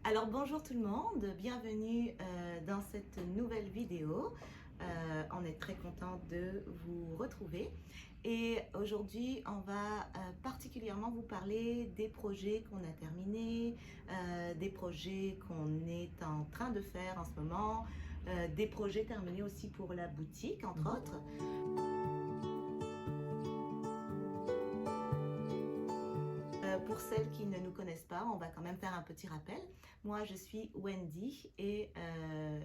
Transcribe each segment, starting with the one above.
Alors bonjour tout le monde, bienvenue dans cette nouvelle vidéo. On est très content de vous retrouver et aujourd'hui on va particulièrement vous parler des projets qu'on a terminés, des projets qu'on est en train de faire en ce moment, des projets terminés aussi pour la boutique entre autres. Pour celles qui ne nous connaissent pas, on va quand même faire un petit rappel. Moi, je suis Wendy et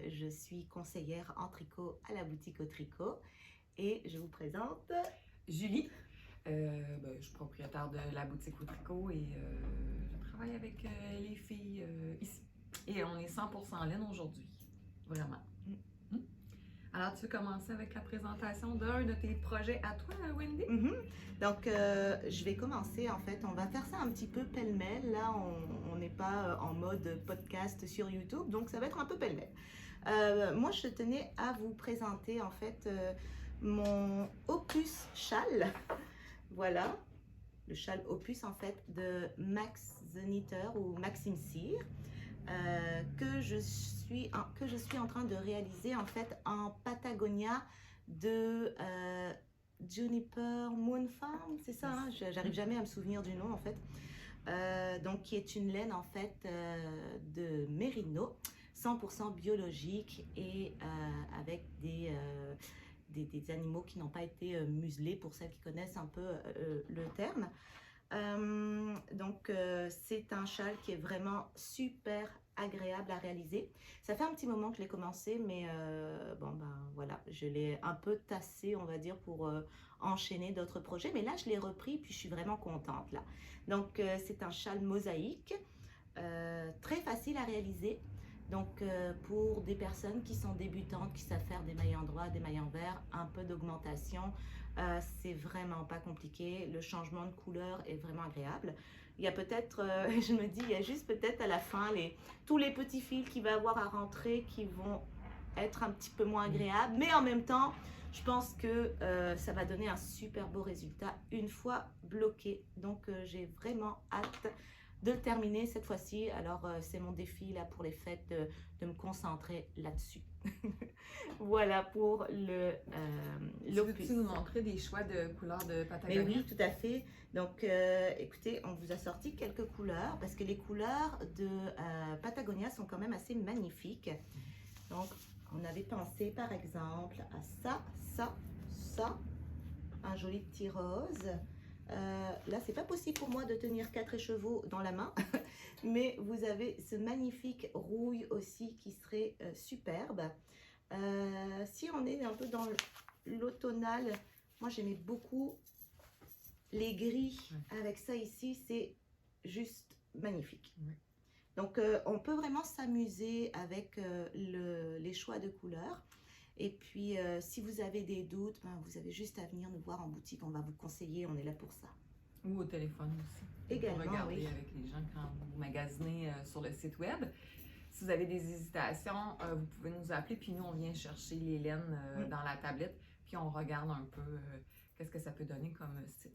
je suis conseillère en tricot à la boutique au tricot. Et je vous présente Julie. Je suis propriétaire de la boutique au tricot et je travaille avec les filles ici. Et on est 100% laine aujourd'hui. Vraiment. Mm. Alors, tu veux commencer avec la présentation d'un de tes projets à toi, Wendy? Donc, je vais commencer. En fait, on va faire ça un petit peu pêle-mêle. Là, on n'est pas en mode podcast sur YouTube, donc ça va être un peu pêle-mêle. Moi, je tenais à vous présenter en fait mon opus châle. Voilà, le châle opus en fait de Max the Knitter ou Maxime Cyr. Que je suis en train de réaliser en fait en Patagonia de Juniper Moon Farm, c'est ça, hein? J'arrive jamais à me souvenir du nom en fait. Donc qui est une laine en fait de mérino, 100% biologique et avec des animaux qui n'ont pas été muselés pour celles qui connaissent un peu le terme. C'est un châle qui est vraiment super agréable à réaliser. Ça fait un petit moment que je l'ai commencé, mais voilà, je l'ai un peu tassé, on va dire, pour enchaîner d'autres projets. Mais là, je l'ai repris, puis je suis vraiment contente là. Donc, c'est un châle mosaïque, très facile à réaliser. Donc, pour des personnes qui sont débutantes, qui savent faire des mailles en droit, des mailles en vert, un peu d'augmentation, c'est vraiment pas compliqué. Le changement de couleur est vraiment agréable. Il y a peut-être, je me dis, il y a juste peut-être à la fin tous les petits fils qu'il va avoir à rentrer qui vont être un petit peu moins agréables. Mais en même temps, je pense que ça va donner un super beau résultat une fois bloqué. Donc, j'ai vraiment hâte de le terminer cette fois-ci. Alors, c'est mon défi là pour les fêtes de me concentrer là-dessus. Voilà pour l'opus. Peux-tu nous montrer des choix de couleurs de Mais Patagonia? oui, tout à fait. Donc, écoutez, on vous a sorti quelques couleurs parce que les couleurs de Patagonia sont quand même assez magnifiques. Donc, on avait pensé par exemple à ça, un joli petit rose. Là, c'est pas possible pour moi de tenir 4 écheveaux dans la main, mais vous avez ce magnifique rouille aussi qui serait superbe. Si on est un peu dans l'automnal, moi j'aimais beaucoup les gris avec ça ici, c'est juste magnifique. Donc on peut vraiment s'amuser avec les choix de couleurs. Et puis, si vous avez des doutes, vous avez juste à venir nous voir en boutique. On va vous conseiller, on est là pour ça. Ou au téléphone aussi. Également, pour regarder oui. avec les gens quand vous magasinez sur le site web. Si vous avez des hésitations, vous pouvez nous appeler, puis nous, on vient chercher les laines dans la tablette, puis on regarde un peu qu'est-ce que ça peut donner comme style.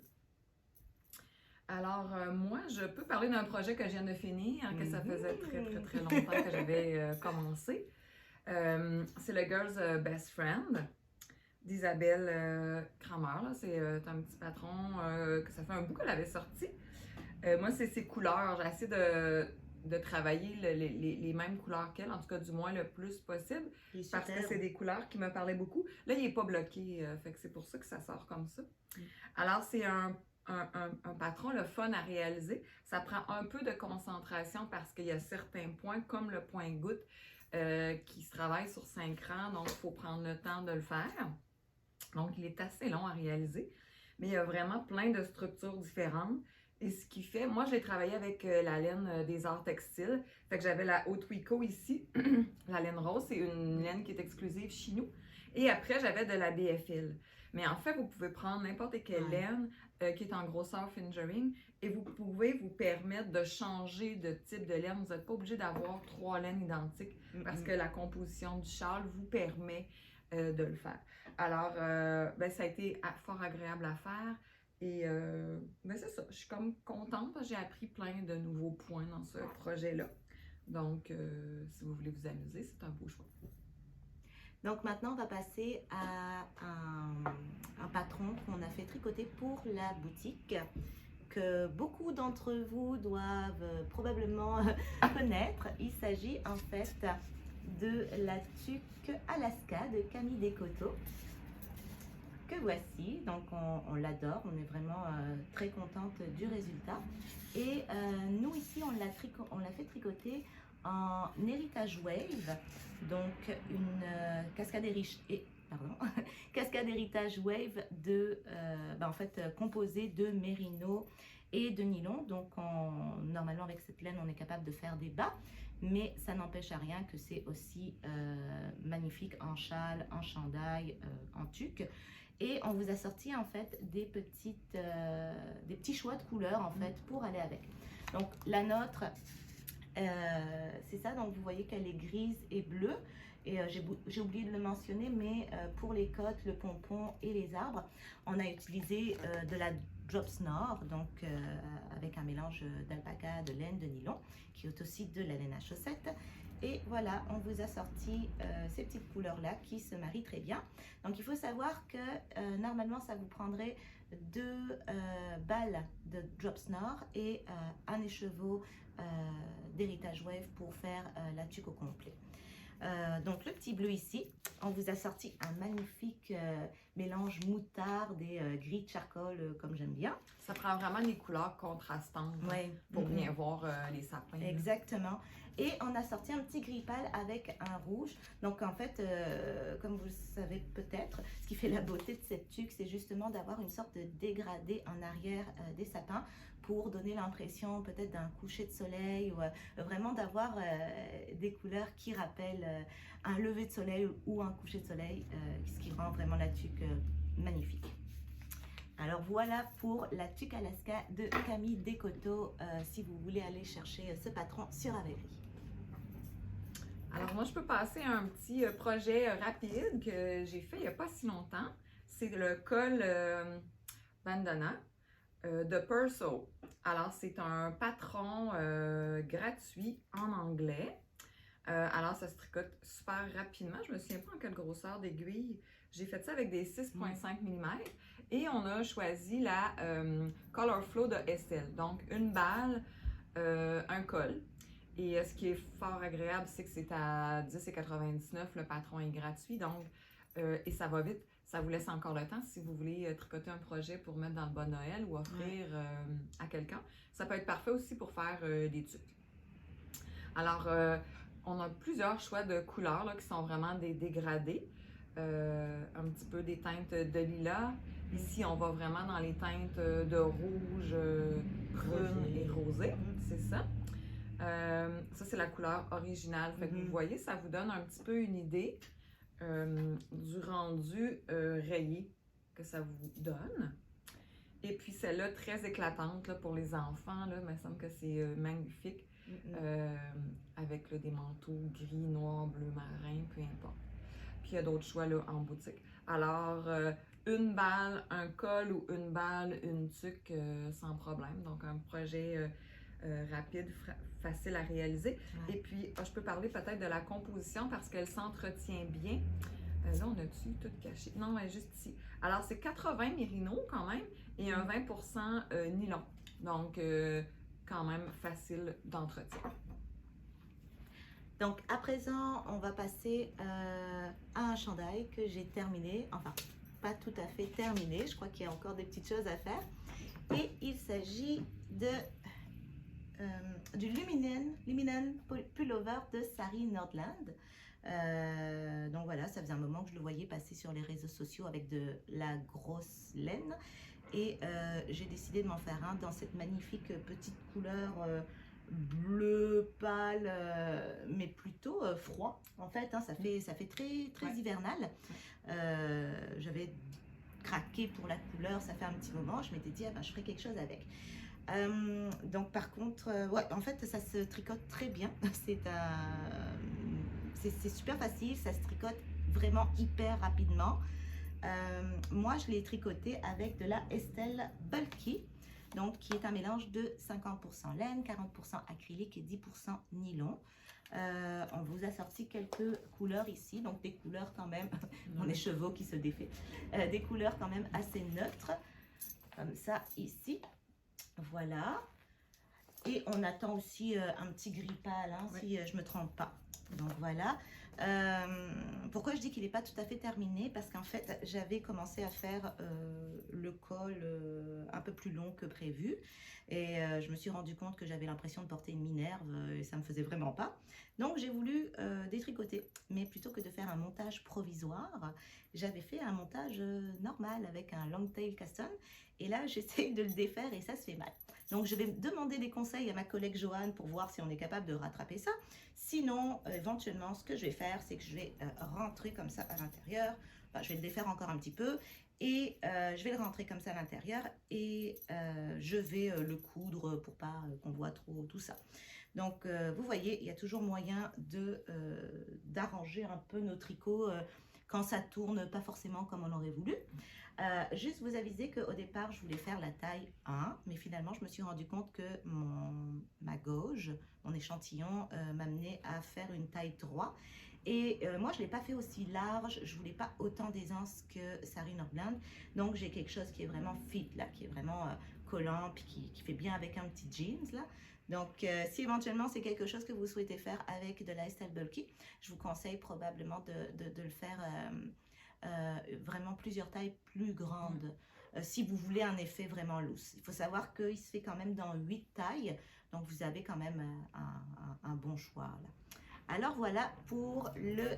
Alors, moi, je peux parler d'un projet que je viens de finir, que ça faisait très, très, très longtemps que j'avais commencé. C'est le Girl's Best Friend d'Isabelle Kramer. C'est un petit patron que ça fait un bout qu'elle avait sorti. Moi, c'est ses couleurs. J'ai essayé de travailler les mêmes couleurs qu'elle, en tout cas du moins le plus possible, parce que c'est des couleurs qui me parlaient beaucoup. Là, il n'est pas bloqué, fait que c'est pour ça que ça sort comme ça. Alors, c'est un patron, le fun à réaliser. Ça prend un peu de concentration parce qu'il y a certains points, comme le point goutte, qui se travaille sur 5 rangs, donc il faut prendre le temps de le faire. Donc, il est assez long à réaliser, mais il y a vraiment plein de structures différentes. Et ce qui fait, moi, je l'ai travaillé avec la laine des arts textiles. Fait que j'avais la Haute Wico ici, la laine rose, c'est une laine qui est exclusive chez nous. Et après, j'avais de la BFL. Mais en fait, vous pouvez prendre n'importe quelle laine qui est en grosseur fingering et vous pouvez vous permettre de changer de type de laine. Vous n'êtes pas obligé d'avoir 3 laines identiques parce que la composition du châle vous permet de le faire. Alors, ça a été fort agréable à faire. Et c'est ça, je suis comme contente parce que j'ai appris plein de nouveaux points dans ce projet-là. Donc, si vous voulez vous amuser, c'est un beau choix. Donc maintenant, on va passer à un patron qu'on a fait tricoter pour la boutique, que beaucoup d'entre vous doivent probablement connaître. Il s'agit en fait de la tuque Alaska de Camille Descoteaux, que voici. Donc on l'adore, on est vraiment très contente du résultat. Et nous ici, on l'a fait tricoter en héritage wave, donc une cascade héritage wave de, en fait, composée de mérino et de nylon. Donc normalement avec cette laine on est capable de faire des bas, mais ça n'empêche à rien que c'est aussi magnifique en châle, en chandail, en tuque. Et on vous a sorti en fait des petits choix de couleurs en fait pour aller avec. Donc la nôtre, c'est ça, donc vous voyez qu'elle est grise et bleue. Et j'ai oublié de le mentionner, mais pour les côtes, le pompon et les arbres, on a utilisé de la Drops Nord, donc avec un mélange d'alpaca, de laine, de nylon, qui est aussi de la laine à chaussettes. Et voilà, on vous a sorti ces petites couleurs-là qui se marient très bien. Donc il faut savoir que normalement, ça vous prendrait 2 balles de Drops Nord et un écheveau d'héritage wave pour faire la tuque au complet. Donc le petit bleu ici, on vous a sorti un magnifique mélange moutarde et gris charcoal comme j'aime bien. Ça prend vraiment des couleurs contrastantes pour bien voir les sapins. Exactement. Et on a sorti un petit gris pâle avec un rouge. Donc en fait, comme vous le savez peut-être, ce qui fait la beauté de cette tuque, c'est justement d'avoir une sorte de dégradé en arrière des sapins pour donner l'impression peut-être d'un coucher de soleil ou vraiment d'avoir des couleurs qui rappellent un lever de soleil ou un coucher de soleil, ce qui rend vraiment la tuque magnifique. Alors voilà pour la tuque Alaska de Camille Descoteaux, si vous voulez aller chercher ce patron sur Ravelry. Alors moi, je peux passer à un petit projet rapide que j'ai fait il n'y a pas si longtemps. C'est le col bandana de Perso. Alors c'est un patron gratuit en anglais. Alors ça se tricote super rapidement. Je me souviens pas en quelle grosseur d'aiguille. J'ai fait ça avec des 6,5 mm. Et on a choisi la Color Flow de Estelle. Donc une balle, un col. Et ce qui est fort agréable, c'est que c'est à 10,99 $. Le patron est gratuit, donc, et ça va vite. Ça vous laisse encore le temps si vous voulez tricoter un projet pour mettre dans le bas de Noël ou offrir à quelqu'un. Ça peut être parfait aussi pour faire des tuques. Alors, on a plusieurs choix de couleurs là, qui sont vraiment des dégradés. Un petit peu des teintes de lilas. Ici, on va vraiment dans les teintes de rouge, brune et rosé. C'est ça. Ça, c'est la couleur originale. Fait que vous voyez, ça vous donne un petit peu une idée du rendu rayé que ça vous donne. Et puis celle-là, très éclatante là, pour les enfants, là, il me semble que c'est magnifique. Avec là, des manteaux gris, noir, bleu marin, peu importe. Puis il y a d'autres choix là, en boutique. Alors, une balle, un col ou une balle, une tuque, sans problème. Donc, un projet rapide, facile à réaliser. Et puis, je peux parler peut-être de la composition parce qu'elle s'entretient bien. Là, on a-tu tout caché? Non, elle est juste ici. Alors, c'est 80 mérino quand même et un 20% nylon. Donc, quand même facile d'entretien. Donc, à présent, on va passer à un chandail que j'ai terminé. Enfin, pas tout à fait terminé. Je crois qu'il y a encore des petites choses à faire. Et il s'agit du Luminen Pullover de Sari Nordland. Donc voilà, ça faisait un moment que je le voyais passer sur les réseaux sociaux avec de la grosse laine. Et j'ai décidé de m'en faire un dans cette magnifique petite couleur bleu pâle, mais plutôt froid. En fait, hein, ça fait très hivernal. J'avais craqué pour la couleur, ça fait un petit moment. Je m'étais dit, ah ben, je ferai quelque chose avec. Donc par contre, en fait, ça se tricote très bien. C'est super facile, ça se tricote vraiment hyper rapidement. Moi, je l'ai tricoté avec de la Estelle Bulky, donc qui est un mélange de 50% laine, 40% acrylique et 10% nylon. On vous a sorti quelques couleurs ici, donc des couleurs quand même, mon écheveau qui se défait, des couleurs quand même assez neutres, comme ça ici, voilà. Et on attend aussi un petit gris pâle, hein, si je ne me trompe pas. Donc voilà. Pourquoi je dis qu'il n'est pas tout à fait terminé? Parce qu'en fait, j'avais commencé à faire le col un peu plus long que prévu. Et je me suis rendu compte que j'avais l'impression de porter une minerve et ça ne me faisait vraiment pas. Donc j'ai voulu détricoter. Mais plutôt que de faire un montage provisoire, j'avais fait un montage normal avec un long tail cast on. Et là, j'essaye de le défaire et ça se fait mal. Donc, je vais demander des conseils à ma collègue Joanne pour voir si on est capable de rattraper ça. Sinon, éventuellement, ce que je vais faire, c'est que je vais rentrer comme ça à l'intérieur. Enfin, je vais le défaire encore un petit peu et je vais le rentrer comme ça à l'intérieur et je vais le coudre pour pas qu'on voit trop tout ça. Donc, vous voyez, il y a toujours moyen d'arranger un peu nos tricots quand ça tourne pas forcément comme on aurait voulu. Juste vous aviser qu'au départ, je voulais faire la taille 1, mais finalement, je me suis rendu compte que ma gauge, mon échantillon, m'amenait à faire une taille 3. Et moi, je ne l'ai pas fait aussi large, je ne voulais pas autant d'aisance que Sari Nordland. Donc, j'ai quelque chose qui est vraiment fit, là, qui est vraiment collant, puis qui fait bien avec un petit jeans, là. Donc, si éventuellement c'est quelque chose que vous souhaitez faire avec de la Estelle Bulky, je vous conseille probablement de le faire vraiment plusieurs tailles plus grandes. Si vous voulez un effet vraiment loose. Il faut savoir qu'il se fait quand même dans 8 tailles, donc vous avez quand même un bon choix là. Alors voilà pour le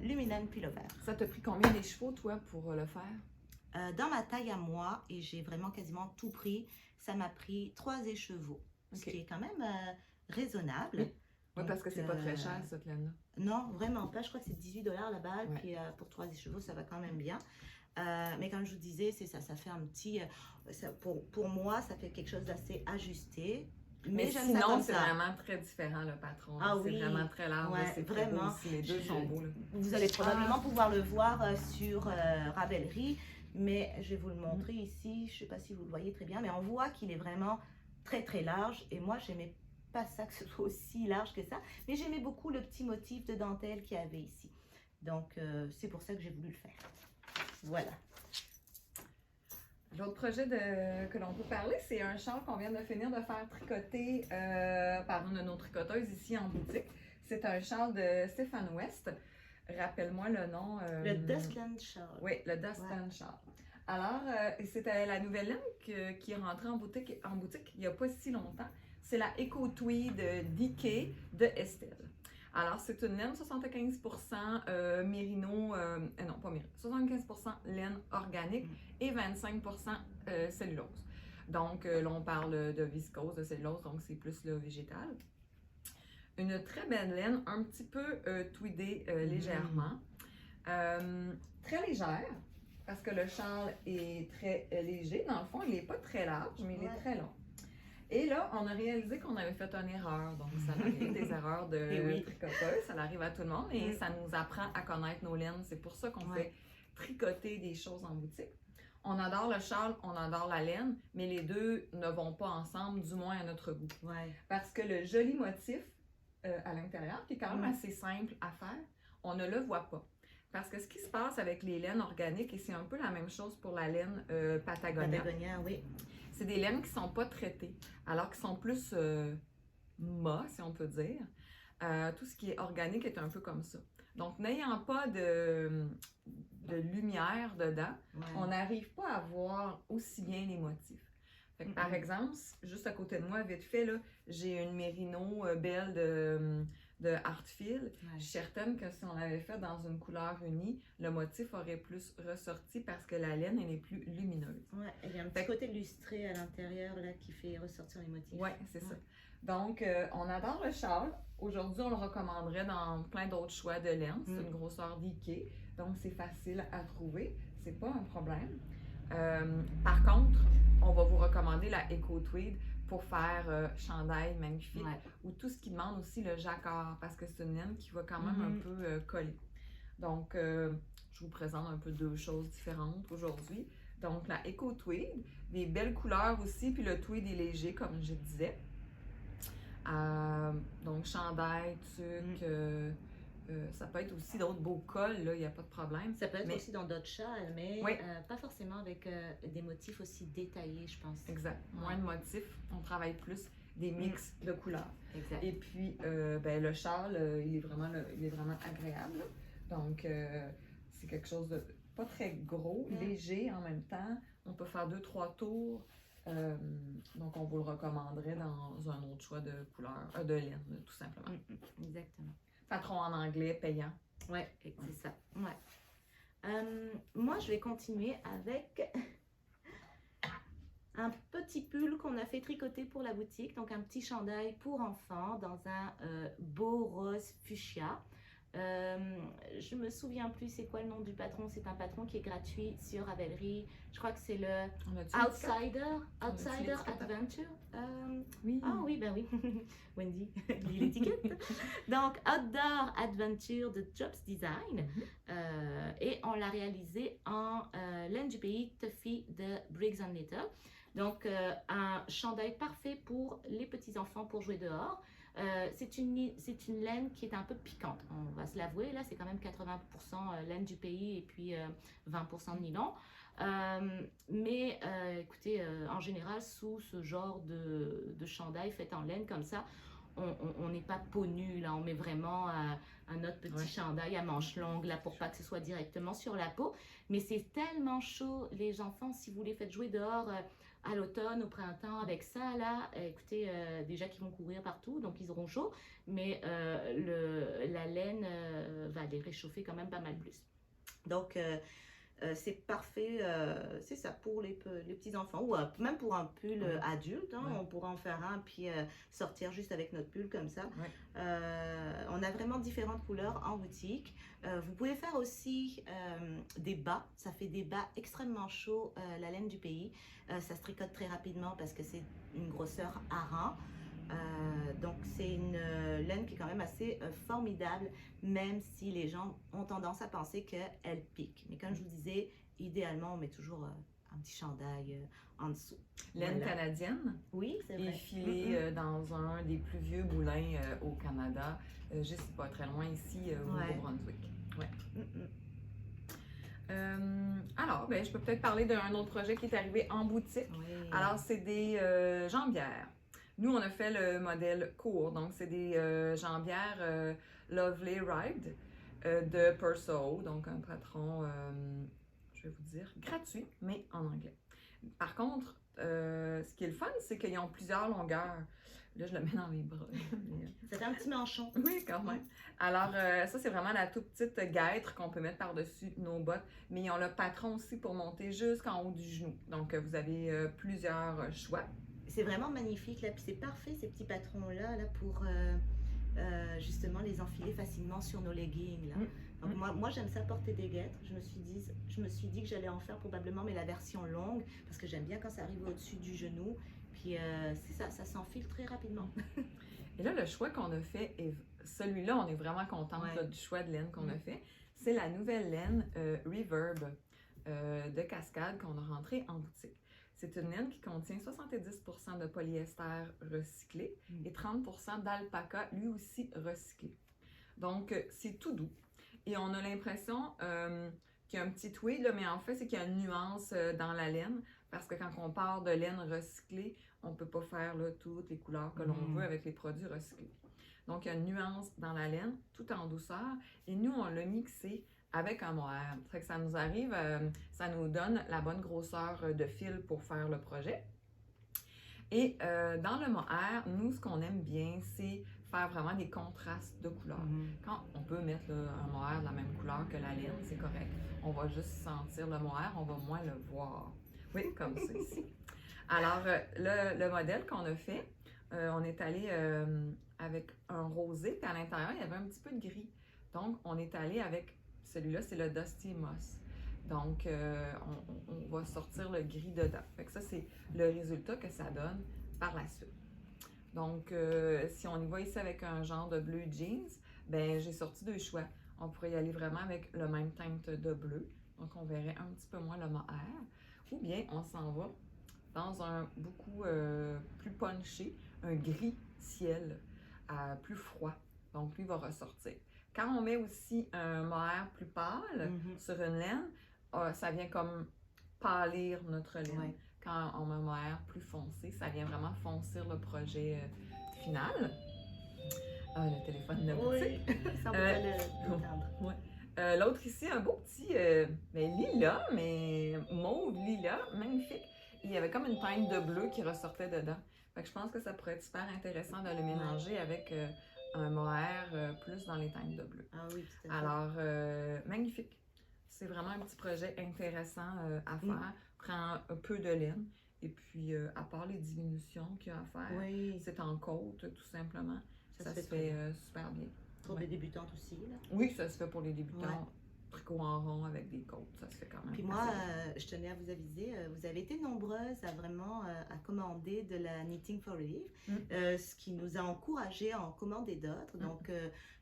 Luminance Pullover. Ça t'a pris combien les chevaux, toi, pour le faire? Dans ma taille à moi, et j'ai vraiment quasiment tout pris, ça m'a pris 3 écheveaux, ce qui est quand même raisonnable. Oui. Oui, parce que c'est pas très cher, cette laine-là. Non, vraiment pas. Je crois que c'est 18 $ la balle. Puis pour 3 écheveaux, ça va quand même bien. Mais comme je vous disais, c'est ça. Ça fait un petit... pour moi, ça fait quelque chose d'assez ajusté. Mais sinon, c'est vraiment très différent, le patron. Ah c'est oui. vraiment très large. Ouais, c'est vraiment. Beau aussi. Les deux sont beaux. Là. Vous allez probablement pouvoir le voir sur Ravelry. Mais je vais vous le montrer ici. Je ne sais pas si vous le voyez très bien. Mais on voit qu'il est vraiment très, très large. Et moi, j'aimais pas ça que ce soit aussi large que ça, mais j'aimais beaucoup le petit motif de dentelle qu'il y avait ici. Donc, c'est pour ça que j'ai voulu le faire. Voilà. L'autre projet que l'on peut parler, c'est un châle qu'on vient de finir de faire tricoter par une de nos tricoteuses ici en boutique. C'est un châle de Stéphane West. Rappelle-moi le nom. Le Dustland Châle. Oui, le Dustland Châle. Alors, c'était la nouvelle laine qui est rentrée en boutique il n'y a pas si longtemps. C'est la Eco Tweed DK de Estelle. Alors, c'est une laine 75% mérino, non pas mérino, 75% laine organique et 25% cellulose. Donc, là, on parle de viscose, de cellulose, donc c'est plus le végétal. Une très belle laine, un petit peu tweedée légèrement. Très légère, parce que le châle est très léger. Dans le fond, il n'est pas très large, mais il est très long. Et là, on a réalisé qu'on avait fait une erreur. Donc, ça arrive des erreurs de tricoteuse. Ça arrive à tout le monde et ça nous apprend à connaître nos laines. C'est pour ça qu'on fait tricoter des choses en boutique. On adore le châle, on adore la laine, mais les deux ne vont pas ensemble, du moins à notre goût. Parce que le joli motif à l'intérieur, qui est quand même assez simple à faire, on ne le voit pas. Parce que ce qui se passe avec les laines organiques, et c'est un peu la même chose pour la laine Patagonia. Patagonia, oui. C'est des laines qui ne sont pas traitées, alors qu'ils sont plus mat, si on peut dire. Tout ce qui est organique est un peu comme ça. Donc, n'ayant pas de lumière dedans, on n'arrive pas à voir aussi bien les motifs. Fait que, par exemple, juste à côté de moi, vite fait, j'ai une mérino belle de Artfil. Je suis certaine que si on l'avait fait dans une couleur unie, le motif aurait plus ressorti parce que la laine, elle est plus lumineuse. Oui, il y a un petit côté lustré à l'intérieur là qui fait ressortir les motifs. Oui, c'est ça. Donc, on adore le châle. Aujourd'hui, on le recommanderait dans plein d'autres choix de laine. C'est une grosseur d'Ikea, donc c'est facile à trouver. C'est pas un problème. Par contre, on va vous recommander la Eco Tweed pour faire chandail magnifique ou tout ce qui demande aussi le jacquard parce que c'est une laine qui va quand même un peu coller. Donc, je vous présente un peu deux choses différentes aujourd'hui. Donc, la Eco Tweed, des belles couleurs aussi, puis le tweed est léger comme je disais. Donc, chandail, tuque, ça peut être aussi d'autres beaux cols, là, il n'y a pas de problème. Ça peut être Mais- aussi dans d'autres châles, mais Oui. pas forcément avec des motifs aussi détaillés, je pense. Exact. Ouais. Moins de motifs, on travaille plus des mix de couleurs. Exact. Et puis, ben, le châle, il est vraiment agréable. Donc, c'est quelque chose de pas très gros, léger en même temps. On peut faire 2-3 tours. Donc, on vous le recommanderait dans un autre choix de couleur, de laine, tout simplement. Exactement. Patron en anglais, payant. Ouais, c'est ça. Ouais. Moi, je vais continuer avec un petit pull qu'on a fait tricoter pour la boutique. Donc, un petit chandail pour enfants dans un beau rose fuchsia. Je me souviens plus c'est quoi le nom du patron. C'est un patron qui est gratuit sur Ravelry. Je crois que c'est le Outsider Adventure. Oui. Ah oui, ben oui. Wendy, lis l'étiquette. Donc, Outdoor Adventure de Jobs Design. Et on l'a réalisé en laine du pays Tuffy de Briggs & Little. Donc, un chandail parfait pour les petits-enfants pour jouer dehors. C'est une laine qui est un peu piquante, on va se l'avouer. Là, c'est quand même 80% laine du pays et puis 20% de nylon. Mais écoutez, en général, sous ce genre de chandail fait en laine comme ça, on n'est pas peau nue, là, on met vraiment un autre petit chandail à manches longues, là, pour pas que ce soit directement sur la peau. Mais c'est tellement chaud, les enfants, si vous les faites jouer dehors à l'automne, au printemps, avec ça, là, écoutez, déjà qu'ils vont courir partout, donc ils auront chaud, mais la laine va les réchauffer quand même pas mal plus. Donc, c'est parfait, c'est ça, pour les petits-enfants, ou même pour un pull adulte, hein, on pourra en faire un, puis sortir juste avec notre pull comme ça. On a vraiment différentes couleurs en boutique. Vous pouvez faire aussi des bas, ça fait des bas extrêmement chauds, la laine du pays. Ça se tricote très rapidement parce que c'est une grosseur hareng. Donc c'est une laine qui est quand même assez formidable, même si les gens ont tendance à penser qu'elle pique. Mais comme je vous disais, idéalement on met toujours un petit chandail en dessous. Laine canadienne. Oui, c'est vrai. Et filée dans un des plus vieux moulins au Canada, juste pas très loin ici au Nouveau-Brunswick. Alors, ben, je peux peut-être parler d'un autre projet qui est arrivé en boutique. Alors, c'est des jambières. Nous, on a fait le modèle court, donc c'est des jambières Lovely Ride de Perso, donc un patron, je vais vous dire, gratuit, mais en anglais. Par contre, ce qui est le fun, c'est qu'ils ont plusieurs longueurs. Là, je le mets dans mes bras. Ça fait un petit manchon. Oui, quand même. Alors, ça, c'est vraiment la toute petite guêtre qu'on peut mettre par-dessus nos bottes. Mais ils ont le patron aussi pour monter jusqu'en haut du genou. Donc, vous avez plusieurs choix. C'est vraiment magnifique, là. Puis c'est parfait, ces petits patrons-là, là, pour justement les enfiler facilement sur nos leggings, là. Donc moi j'aime ça porter des guêtres. Je me suis dit que j'allais en faire probablement, mais la version longue, parce que j'aime bien quand ça arrive au-dessus du genou. Puis c'est ça, ça s'enfile très rapidement. Et là, le choix qu'on a fait, celui-là, on est vraiment contente là, du choix de laine qu'on a fait. C'est la nouvelle laine Reverb de Cascade qu'on a rentrée en boutique. C'est une laine qui contient 70% de polyester recyclé et 30% d'alpaca, lui aussi recyclé. Donc, c'est tout doux. Et on a l'impression qu'il y a un petit tweed, là, mais en fait, c'est qu'il y a une nuance dans la laine. Parce que quand on part de laine recyclée, on ne peut pas faire là, toutes les couleurs que l'on veut avec les produits recyclés. Donc, il y a une nuance dans la laine, tout en douceur. Et nous, on l'a mixé avec un mohair. Ça fait que ça nous arrive, ça nous donne la bonne grosseur de fil pour faire le projet. Et dans le mohair, nous, ce qu'on aime bien, c'est faire vraiment des contrastes de couleurs. Quand on peut mettre là, un mohair de la même couleur que la laine, c'est correct. On va juste sentir le mohair, on va moins le voir. Oui, comme ça ici. Alors, le modèle qu'on a fait, on est allé avec un rosé, puis à l'intérieur, il y avait un petit peu de gris. Donc, on est allé avec celui-là, c'est le Dusty Moss. Donc, on va sortir le gris dedans. Fait que ça, c'est le résultat que ça donne par la suite. Donc, si on y va ici avec un genre de bleu jeans, ben j'ai sorti deux choix. On pourrait y aller vraiment avec le même teinte de bleu. Donc, on verrait un petit peu moins le mohair. Ou bien, on s'en va dans un beaucoup plus punché, un gris ciel plus froid. Donc, lui va ressortir. Quand on met aussi un mohair plus pâle sur une laine, ça vient comme pâlir notre laine. Ouais. Quand on met un mohair plus foncé, ça vient vraiment foncir le projet final. Ah, le téléphone de boutique. Ça, on peut pas l'éteindre. Ouais. L'autre ici, un beau petit lilas, mais mauve lilas, magnifique. Il y avait comme une teinte de bleu qui ressortait dedans. Fait que je pense que ça pourrait être super intéressant de le mélanger avec un mohair plus dans les teintes de bleu. Ah oui, tout à fait. Alors, magnifique. C'est vraiment un petit projet intéressant à faire. Prend un peu de laine. Et puis, à part les diminutions qu'il y a à faire, c'est en côte, tout simplement. Ça se fait super bien. Pour des débutantes aussi, là. Oui, ça se fait pour les débutants. Tricot en rond avec des côtes, ça se fait quand même. Puis moi, je tenais à vous aviser, vous avez été nombreuses à vraiment à commander de la Knitting for Relief, ce qui nous a encouragés à en commander d'autres. Donc,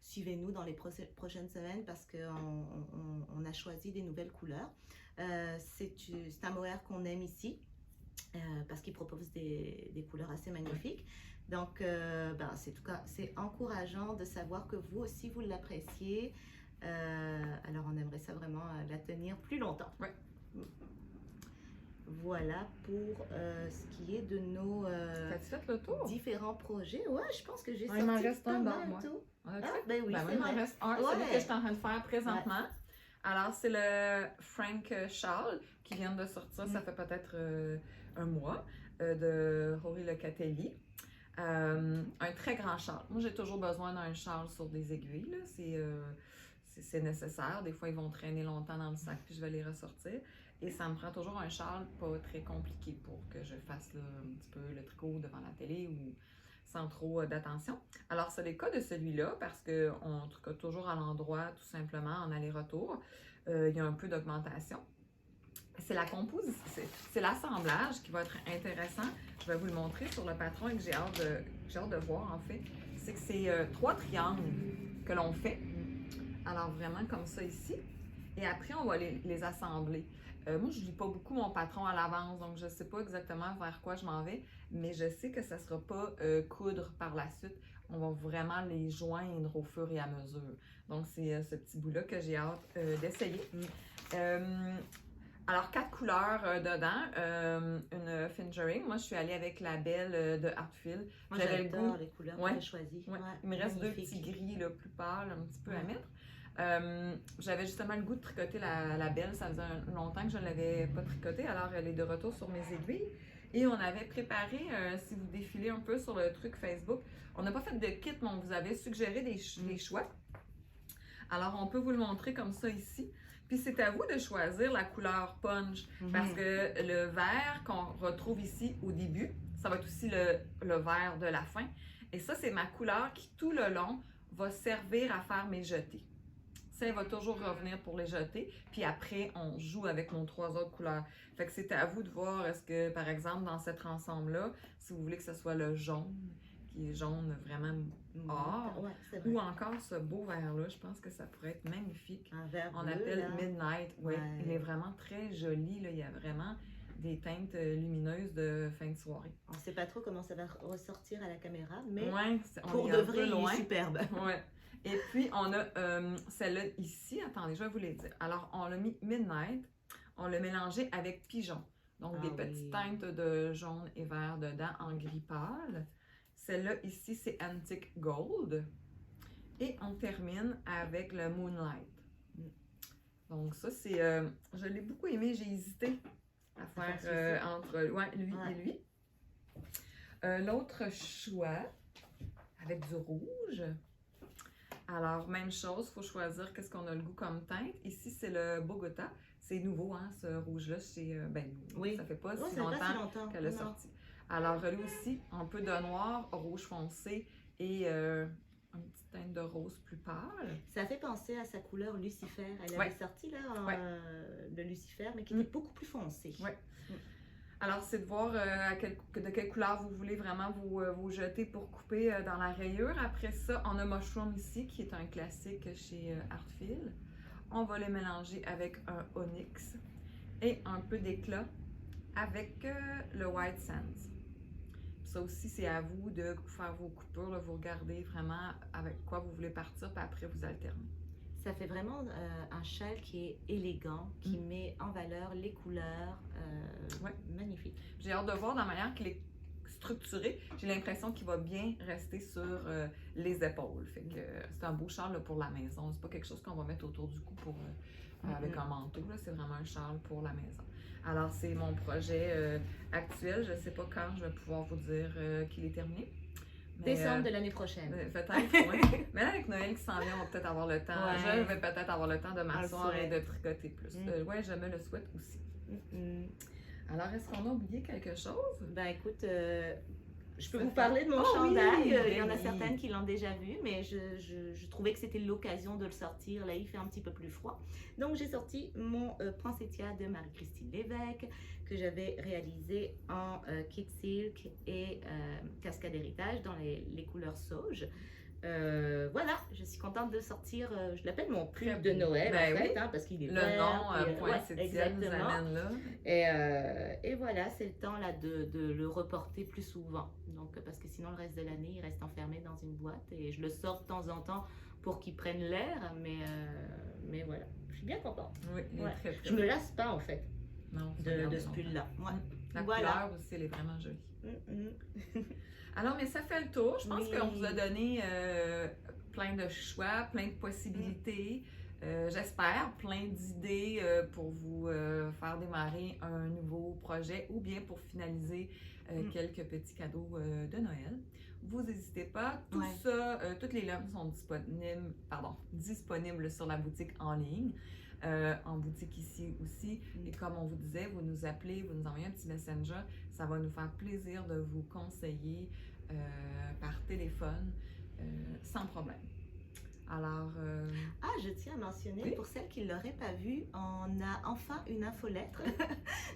suivez-nous dans les prochaines semaines parce qu'on a choisi des nouvelles couleurs. C'est un mohair qu'on aime ici parce qu'il propose des couleurs assez magnifiques. Donc, c'est encourageant de savoir que vous aussi, vous l'appréciez. Alors, on aimerait ça vraiment la tenir plus longtemps. Ouais. Voilà pour ce qui est de nos T'as-tu fait le tour? Différents projets. Ouais, je pense que j'ai sorti il m'en reste pas un mal moi. tout. Ah, ben oui, il m'en reste un, celui que je suis en train de faire présentement. Alors, c'est le Frank Shawl qui vient de sortir, ça fait peut-être un mois, de Rory Locatelli. Un très grand châle. Moi, j'ai toujours besoin d'un châle sur des aiguilles. C'est nécessaire. Des fois, ils vont traîner longtemps dans le sac, puis je vais les ressortir. Et ça me prend toujours un châle pas très compliqué pour que je fasse un petit peu le tricot devant la télé ou sans trop d'attention. Alors, c'est le cas de celui-là parce qu'on tricote toujours à l'endroit, tout simplement, en aller-retour. Il y a un peu d'augmentation. C'est la composition, c'est l'assemblage qui va être intéressant. Je vais vous le montrer sur le patron et que j'ai hâte de voir en fait. C'est que c'est 3 triangles que l'on fait. Alors vraiment comme ça ici. Et après, on va les assembler. Moi, je ne lis pas beaucoup mon patron à l'avance, donc je ne sais pas exactement vers quoi je m'en vais, mais je sais que ça ne sera pas coudre par la suite. On va vraiment les joindre au fur et à mesure. Donc, c'est ce petit bout-là que j'ai hâte d'essayer. Alors, 4 couleurs dedans, une fingering. Moi, je suis allée avec la belle de Artfield. Moi, j'adore les couleurs que j'ai choisies. Ouais. Il me reste 2 petits gris là, plus pâles, un petit peu à mettre. J'avais justement le goût de tricoter la belle. Ça faisait longtemps que je ne l'avais pas tricotée. Alors, elle est de retour sur mes aiguilles. Et on avait préparé, si vous défilez un peu sur le truc Facebook, on n'a pas fait de kit, mais on vous avait suggéré des choix. Alors, on peut vous le montrer comme ça ici. Puis c'est à vous de choisir la couleur punch parce que le vert qu'on retrouve ici au début, ça va être aussi le vert de la fin. Et ça, c'est ma couleur qui, tout le long, va servir à faire mes jetés. Ça, elle va toujours revenir pour les jeter. Puis après, on joue avec nos 3 autres couleurs. Fait que c'est à vous de voir, est-ce que, par exemple, dans cet ensemble-là, si vous voulez que ce soit le jaune, qui est jaune vraiment or, ou encore ce beau vert-là, je pense que ça pourrait être magnifique. Un vert bleu, on appelle là. Midnight. Ouais. Il est vraiment très joli. Là. Il y a vraiment des teintes lumineuses de fin de soirée. On ne sait pas trop comment ça va ressortir à la caméra, mais pour de vrai, il est superbe. Ouais. Et puis, on a celle-là ici. Attendez, je vais vous les dire. Alors, on l'a mis Midnight. On l'a mélangé avec Pigeon. Donc, des petites teintes de jaune et vert dedans en gris pâle. Celle-là, ici, c'est Antique Gold. Et on termine avec le Moonlight. Donc, ça, c'est... je l'ai beaucoup aimé. J'ai hésité à faire entre lui et lui. L'autre choix, avec du rouge. Alors, même chose, il faut choisir qu'est-ce qu'on a le goût comme teinte. Ici, c'est le Bogota. C'est nouveau, hein, ce rouge-là. Ça fait pas si longtemps qu'elle est sortie. Alors, lui aussi, un peu de noir, rouge foncé et une petite teinte de rose plus pâle. Ça fait penser à sa couleur Lucifer. Elle avait sorti là de Lucifer, mais qui était beaucoup plus foncé. Ouais. Alors, c'est de voir de quelle couleur vous voulez vraiment vous jeter pour couper dans la rayure. Après ça, on a Mushroom ici, qui est un classique chez Artfield. On va les mélanger avec un Onyx et un peu d'éclat avec le White Sands. ça aussi, c'est à vous de faire vos coupures, là, vous regardez vraiment avec quoi vous voulez partir, puis après vous alternez. Ça fait vraiment un châle qui est élégant, qui met en valeur les couleurs. Ouais. Magnifique. J'ai hâte de voir la manière qu'il est structuré. J'ai l'impression qu'il va bien rester sur les épaules. Fait que c'est un beau châle là, pour la maison. C'est pas quelque chose qu'on va mettre autour du cou pour, avec un manteau. Là. C'est vraiment un châle pour la maison. Alors, c'est mon projet actuel. Je sais pas quand je vais pouvoir vous dire qu'il est terminé. Mais, Décembre de l'année prochaine. Peut-être, oui. Mais là, avec Noël qui s'en vient, on va peut-être avoir le temps. Ouais. Je vais peut-être avoir le temps de m'asseoir et souhaite. de tricoter plus. Ouais, je me le souhaite aussi. Alors, est-ce qu'on a oublié quelque chose? Ben écoute, je peux vous parler de mon chandail. Il y en a certaines qui l'ont déjà vu, mais je trouvais que c'était l'occasion de le sortir. Là, il fait un petit peu plus froid. Donc, j'ai sorti mon Poinsettia de Marie-Christine Lévesque que j'avais réalisé en kit silk et cascade héritage dans les couleurs sauge. Voilà, je suis contente de sortir, je l'appelle mon pull de Noël en fait, hein, parce qu'il est le vert. nom, Poinsettia nous amène là. Et voilà, c'est le temps là de le reporter plus souvent. Donc, parce que sinon, le reste de l'année, il reste enfermé dans une boîte et je le sors de temps en temps pour qu'il prenne l'air, mais voilà, je suis bien contente. Oui, il est très, très je me lasse pas en fait non, de ce pull-là. Ouais. La couleur aussi, elle est vraiment jolie. Alors, mais ça fait le tour. Je pense qu'on vous a donné plein de choix, plein de possibilités. J'espère plein d'idées pour vous faire démarrer un nouveau projet ou bien pour finaliser quelques petits cadeaux de Noël. Vous n'hésitez pas. Tout ça, toutes les lames sont disponibles sur la boutique en ligne. En boutique ici aussi. Et comme on vous disait, vous nous appelez, vous nous envoyez un petit messenger. Ça va nous faire plaisir de vous conseiller par téléphone sans problème. Alors... je tiens à mentionner, pour celles qui ne l'auraient pas vu, on a enfin une infolettre.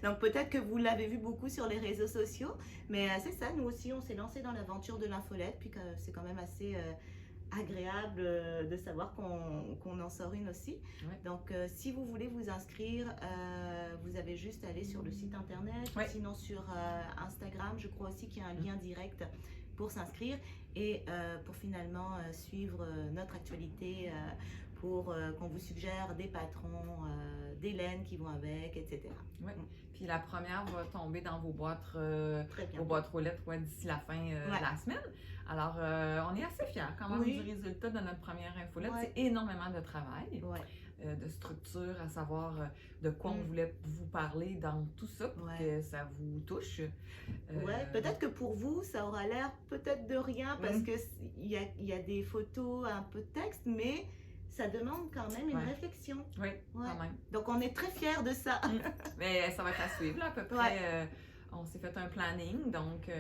Donc peut-être que vous l'avez vu beaucoup sur les réseaux sociaux, mais c'est ça, nous aussi on s'est lancé dans l'aventure de l'infolettre, puis que c'est quand même assez... agréable de savoir qu'on en sort une aussi. Donc, si vous voulez vous inscrire, vous avez juste à aller sur le site internet, sinon sur Instagram, je crois aussi qu'il y a un lien direct pour s'inscrire et pour finalement suivre notre actualité, pour qu'on vous suggère des patrons, des laines qui vont avec, etc. Puis la première va tomber dans vos boîtes roulettes d'ici la fin de la semaine. Alors, on est assez fiers quand même du résultat de notre première infolette. C'est énormément de travail, de structure, à savoir de quoi on voulait vous parler dans tout ça pour que ça vous touche. Peut-être que pour vous, ça aura l'air peut-être de rien parce qu'il y a des photos, un peu de texte, mais ça demande quand même une réflexion. Oui, quand même. Donc, on est très fiers de ça. Mais ça va être à suivre, là, à peu près. On s'est fait un planning, donc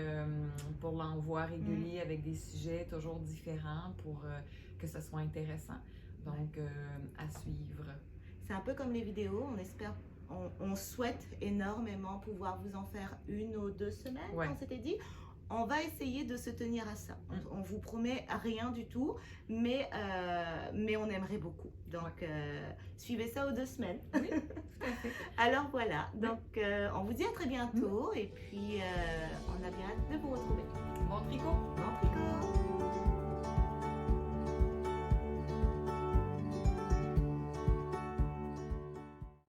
pour l'envoi régulier avec des sujets toujours différents pour que ce soit intéressant. Donc, à suivre. C'est un peu comme les vidéos, on espère, on souhaite énormément pouvoir vous en faire 1 ou 2 semaines, on s'était dit. On va essayer de se tenir à ça. On vous promet rien du tout, mais on aimerait beaucoup. Donc, suivez ça aux 2 semaines. Oui, tout à fait. Alors voilà, donc on vous dit à très bientôt et puis on a bien hâte de vous retrouver. Bon tricot! Bon tricot!